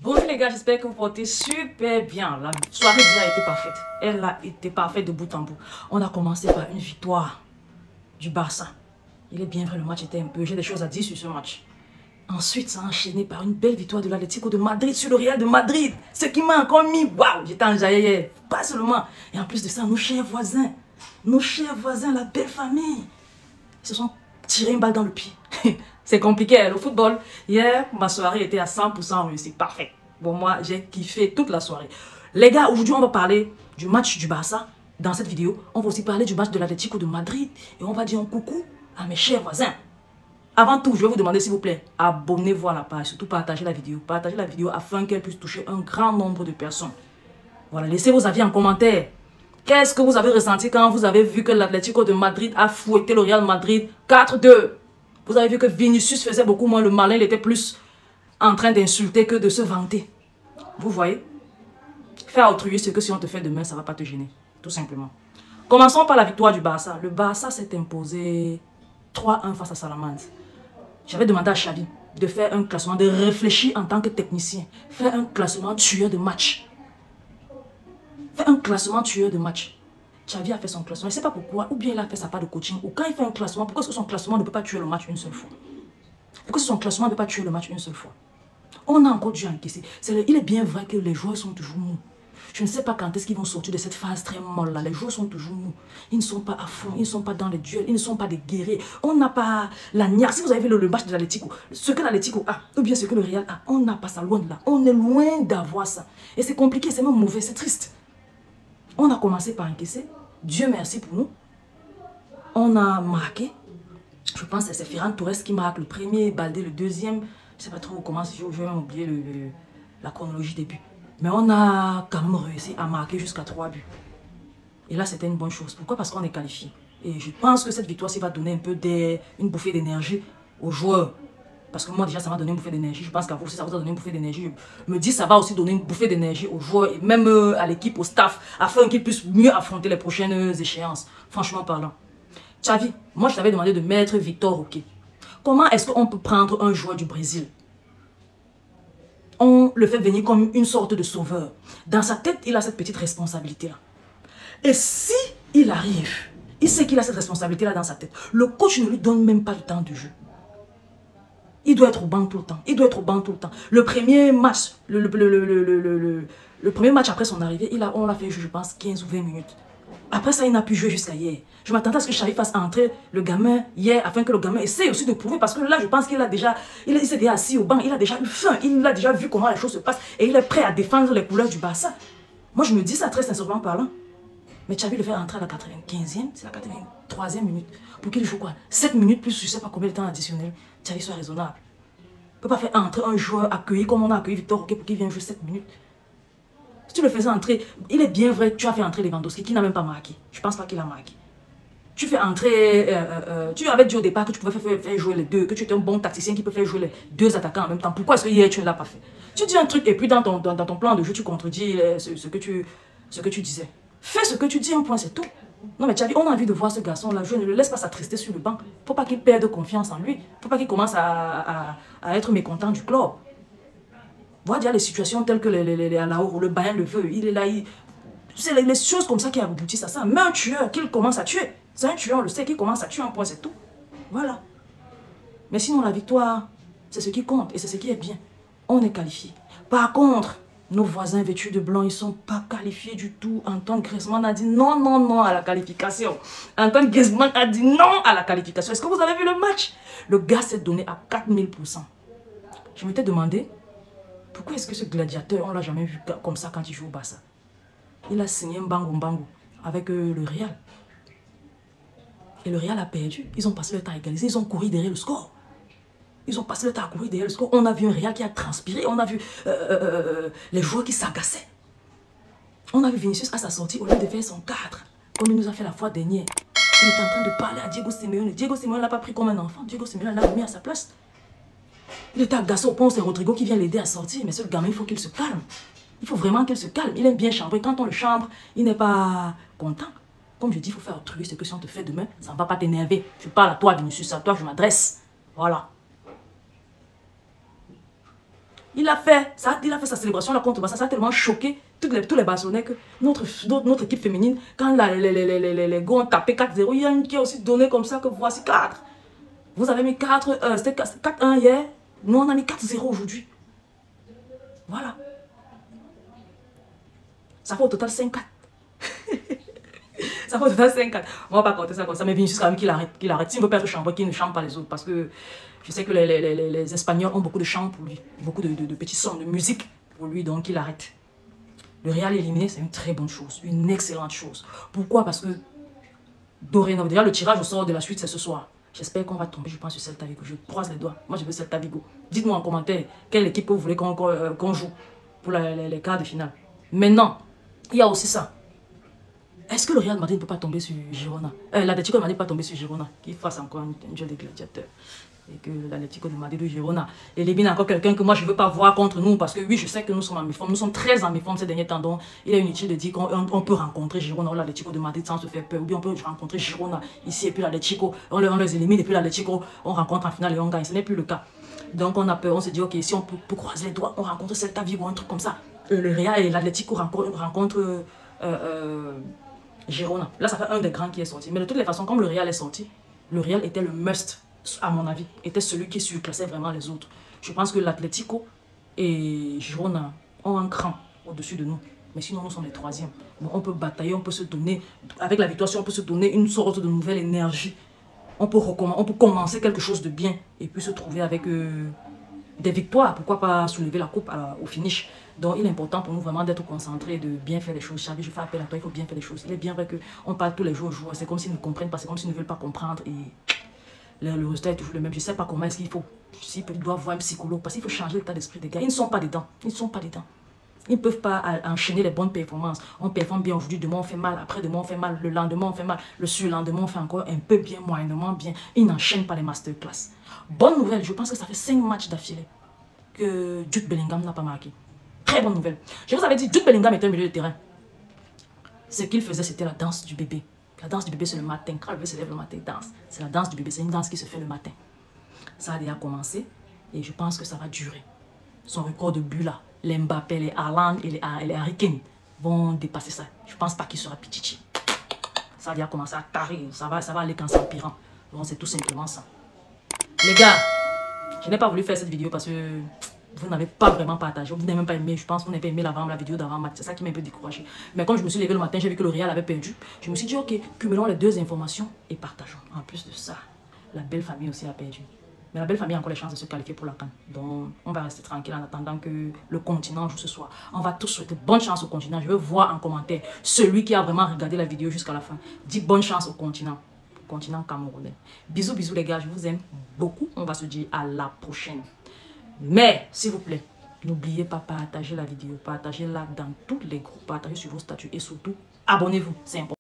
Bonjour les gars, j'espère que vous portez super bien. La soirée déjà a été parfaite. Elle a été parfaite de bout en bout. On a commencé par une victoire du Barça. Il est bien vrai, le match était un peu... J'ai des choses à dire sur ce match. Ensuite, ça a enchaîné par une belle victoire de l'Atlético de Madrid sur le Real de Madrid. Ce qui m'a encore mis, waouh, j'étais enjaillé. Pas seulement. Et en plus de ça, nos chers voisins, la belle famille, ils se sont tirés une balle dans le pied. C'est compliqué, le football. Hier, ma soirée était à 100% réussie. Parfait. Bon, moi, j'ai kiffé toute la soirée. Les gars, aujourd'hui, on va parler du match du Barça. Dans cette vidéo, on va aussi parler du match de l'Atlético de Madrid. Et on va dire un coucou à mes chers voisins. Avant tout, je vais vous demander, s'il vous plaît, abonnez-vous à la page. Surtout, partagez la vidéo. Partagez la vidéo afin qu'elle puisse toucher un grand nombre de personnes. Voilà, laissez vos avis en commentaire. Qu'est-ce que vous avez ressenti quand vous avez vu que l'Atlético de Madrid a fouetté le Real Madrid 4-2? Vous avez vu que Vinicius faisait beaucoup moins le malin, il était plus en train d'insulter que de se vanter. Vous voyez? Faire altruiste, c'est que si on te fait demain, ça ne va pas te gêner. Tout simplement. Commençons par la victoire du Barça. Le Barça s'est imposé 3-1 face à Salamanca. J'avais demandé à Xavi de faire un classement, de réfléchir en tant que technicien. Faire un classement tueur de match. Faire un classement tueur de match. Xavi a fait son classement, je ne sais pas pourquoi, ou bien il a fait sa part de coaching, ou quand il fait un classement, pourquoi est-ce que son classement ne peut pas tuer le match une seule fois? Pourquoi son classement ne peut pas tuer le match une seule fois? On a encore dû encaisser. Il est bien vrai que les joueurs sont toujours mous. Je ne sais pas quand est-ce qu'ils vont sortir de cette phase très molle là. Les joueurs sont toujours mous. Ils ne sont pas à fond, ils ne sont pas dans les duels, ils ne sont pas des guerriers. On n'a pas la niaque. Si vous avez vu le match de l'Atlético, ce que l'Atlético a, ou bien ce que le Real a, on n'a pas ça loin de là. On est loin d'avoir ça. Et c'est compliqué, c'est même mauvais, c'est triste. On a commencé par encaisser. Dieu merci pour nous. On a marqué. Je pense que c'est Ferran Torres qui marque le premier, Baldé le deuxième. Je ne sais pas trop comment, je vais même oublier la chronologie des buts. Mais on a quand même réussi à marquer jusqu'à 3 buts. Et là, c'était une bonne chose. Pourquoi? Parce qu'on est qualifié. Et je pense que cette victoire-ci va donner un peu une bouffée d'énergie aux joueurs. Parce que moi, déjà, ça m'a donné une bouffée d'énergie. Je pense qu'à vous aussi, ça vous a donné une bouffée d'énergie. Je me dis, ça va aussi donner une bouffée d'énergie aux joueurs et même à l'équipe, au staff, afin qu'ils puissent mieux affronter les prochaines échéances. Franchement parlant. Xavi, moi, je t'avais demandé de mettre Victor Roque. Comment est-ce qu'on peut prendre un joueur du Brésil? On le fait venir comme une sorte de sauveur. Dans sa tête, il a cette petite responsabilité-là. Et si il arrive, il sait qu'il a cette responsabilité-là dans sa tête. Le coach ne lui donne même pas le temps de jeu. Il doit être au banc tout le temps. Il doit être au banc tout le temps. Le premier match, le premier match après son arrivée, on l'a fait jouer, je pense, 15 ou 20 minutes. Après ça, il n'a pu jouer jusqu'à hier. Je m'attendais à ce que Xavi fasse entrer le gamin hier, afin que le gamin essaie aussi de prouver. Parce que là, je pense qu'il a déjà, il s'est déjà assis au banc, il a déjà eu faim, il a déjà vu comment les choses se passent. Et il est prêt à défendre les couleurs du Barça. Moi, je me dis ça très sincèrement parlant. Mais Xavi le fait entrer à la 95e, c'est la 83e minute. Pour qu'il joue quoi? 7 minutes plus, je ne sais pas combien de temps additionnel. Xavi soit raisonnable. On ne peut pas faire entrer un joueur accueilli comme on a accueilli Victor Roque pour qu'il vienne jouer 7 minutes. Si tu le faisais entrer, il est bien vrai que tu as fait entrer Lewandowski qui n'a même pas marqué. Je ne pense pas qu'il a marqué. Tu fais entrer, tu avais dit au départ que tu pouvais faire jouer les deux, que tu étais un bon tacticien qui peut faire jouer les deux attaquants en même temps. Pourquoi est-ce que hier tu ne l'as pas fait? Tu dis un truc et puis dans ton plan de jeu, tu contredis ce que tu disais. Fais ce que tu dis, un point, c'est tout. Non mais Xavi, on a envie de voir ce garçon-là. Je ne le laisse pas s'attrister sur le banc. Il ne faut pas qu'il perde confiance en lui. Il ne faut pas qu'il commence à être mécontent du club. Voilà déjà les situations telles que le Bayern le veut. Il est là, c'est les choses comme ça qui aboutissent à ça. Mais un tueur qu'il commence à tuer. C'est un tueur, on le sait, qu'il commence à tuer, un point, c'est tout. Voilà. Mais sinon, la victoire, c'est ce qui compte et c'est ce qui est bien. On est qualifié. Par contre, nos voisins vêtus de blanc, ils ne sont pas qualifiés du tout. Antoine Griezmann a dit non, non, non à la qualification. Antoine Griezmann a dit non à la qualification. Est-ce que vous avez vu le match? Le gars s'est donné à 4000%. Je m'étais demandé, pourquoi est-ce que ce gladiateur, on ne l'a jamais vu comme ça quand il joue au Barça? Il a signé un bango avec le Real. Et le Real a perdu. Ils ont passé le temps à égaliser. Ils ont couru derrière le score. Ils ont passé le temps à courir derrière le score. On a vu un Real qui a transpiré. On a vu les joueurs qui s'agaçaient. On a vu Vinicius à sa sortie, au lieu de faire son 4, comme il nous a fait la fois dernière. Il est en train de parler à Diego Simeone. Diego Simeone ne l'a pas pris comme un enfant. Diego Simeone l'a remis à sa place. Il était agacé au point où c'est Rodrigo qui vient l'aider à sortir. Mais ce gamin, il faut qu'il se calme. Il faut vraiment qu'il se calme. Il aime bien chambrer. Quand on le chambre, il n'est pas content. Comme je dis, il faut faire autrui. C'est que si on te fait demain, ça ne va pas t'énerver. Je parle à toi, Vinicius, à toi, je m'adresse. Voilà. Il a fait sa célébration là contre Barça, ça a tellement choqué tous les Barcelonais que notre équipe féminine, quand les gars ont tapé 4-0, il y a une qui a aussi donné comme ça que voici 4. Vous avez mis 4, c'était 4-1 hier, nous on a mis 4-0 aujourd'hui. Voilà. Ça fait au total 5-4. Ça fait au total 5-4. On va pas compter ça comme ça, mais Vinicius quand même qu'il arrête. S'il ne veut pas être chambré, qu'il ne chante pas les autres. Parce que je sais que les Espagnols ont beaucoup de chants pour lui. Beaucoup de petits sons de musique pour lui, donc il arrête. Le Real éliminé, c'est une très bonne chose. Une excellente chose. Pourquoi? Parce que dorénavant, déjà le tirage au sort de la suite, c'est ce soir. J'espère qu'on va tomber, je pense, sur Celta Vigo. Je croise les doigts. Moi, je veux Celta Vigo. Dites-moi en commentaire quelle équipe vous voulez qu'on joue pour les quarts de finale. Maintenant, il y a aussi ça. Est-ce que le Real Madrid ne peut pas tomber sur Girona? L'Atlético de Madrid ne peut pas tomber sur Girona, qu'il fasse encore un jeu de gladiateurs. Et que l'Atlético de Madrid ou Girona élimine encore quelqu'un que moi je ne veux pas voir contre nous. Parce que oui, je sais que nous sommes en méforme. Nous sommes très en méforme ces derniers temps. Donc, il est inutile de dire qu'on peut rencontrer Girona ou l'Atlético de Madrid sans se faire peur. Ou bien on peut rencontrer Girona ici et puis l'Atlético. On les élimine et puis l'Atlético, on rencontre en finale et on gagne. Ce n'est plus le cas. Donc, on a peur. On se dit, ok, si on peut croiser les doigts, on rencontre Celta Vigo, un truc comme ça. Le Real et l'Atlético rencontrent Girona. Là, ça fait un des grands qui est sorti. Mais de toutes les façons, comme le Real est sorti, le Real était le must, à mon avis. Était celui qui surclassait vraiment les autres. Je pense que l'Atlético et Girona ont un cran au-dessus de nous. Mais sinon, nous sommes les troisièmes. Donc, on peut batailler, on peut se donner, avec la victoire, on peut se donner une sorte de nouvelle énergie. On peut commencer quelque chose de bien et puis se trouver avec des victoires. Pourquoi pas soulever la coupe au finish. Donc, il est important pour nous vraiment d'être concentrés, de bien faire les choses. Xavi, je fais appel à toi, il faut bien faire les choses. Il est bien vrai qu'on parle tous les jours aux joueurs. C'est comme s'ils ne comprennent pas, c'est comme s'ils ne veulent pas comprendre. Et le résultat est toujours le même. Je ne sais pas comment est-ce qu'il faut. S'ils doivent voir un psychologue, parce qu'il faut changer l'état d'esprit des gars. Ils ne sont pas dedans. Ils ne sont pas dedans. Ils ne peuvent pas enchaîner les bonnes performances. On performe bien aujourd'hui, demain on fait mal, après-demain on fait mal, le lendemain on fait mal, le surlendemain on fait encore un peu bien, moyennement bien. Ils n'enchaînent pas les masterclass. Bonne nouvelle, je pense que ça fait 5 matchs d'affilée que Jude Bellingham n'a pas marqué. Très bonne nouvelle. Je vous avais dit, Jude Bellingham était au milieu de terrain. Ce qu'il faisait, c'était la danse du bébé. La danse du bébé, c'est le matin. Quand le bébé se lève le matin, il danse. C'est la danse du bébé, c'est une danse qui se fait le matin. Ça a déjà commencé et je pense que ça va durer. Son record de but là, les Mbappé, les Haaland et les Harry Kane vont dépasser ça. Je pense pas qu'il sera Pichichi. Ça a déjà commencé à tarer, ça va aller qu'en s'empirant. Donc c'est tout simplement ça. Les gars, je n'ai pas voulu faire cette vidéo parce que vous n'avez pas vraiment partagé. Vous n'avez même pas aimé, je pense que vous n'avez pas aimé la vidéo d'avant-match. C'est ça qui m'a un peu découragé. Mais comme je me suis levé le matin, j'ai vu que le Real avait perdu. Je me suis dit, ok, cumulons les deux informations et partageons. En plus de ça, la belle famille aussi a perdu. Mais la belle famille a encore les chances de se qualifier pour la CAN. Donc, on va rester tranquille en attendant que le continent joue ce soir. On va tous souhaiter bonne chance au continent. Je veux voir en commentaire celui qui a vraiment regardé la vidéo jusqu'à la fin. Dit bonne chance au continent camerounais. Bisous, bisous les gars, je vous aime beaucoup. On va se dire à la prochaine. Mais, s'il vous plaît, n'oubliez pas de partager la vidéo, partagez-la dans tous les groupes, partagez sur vos statuts et surtout, abonnez-vous, c'est important.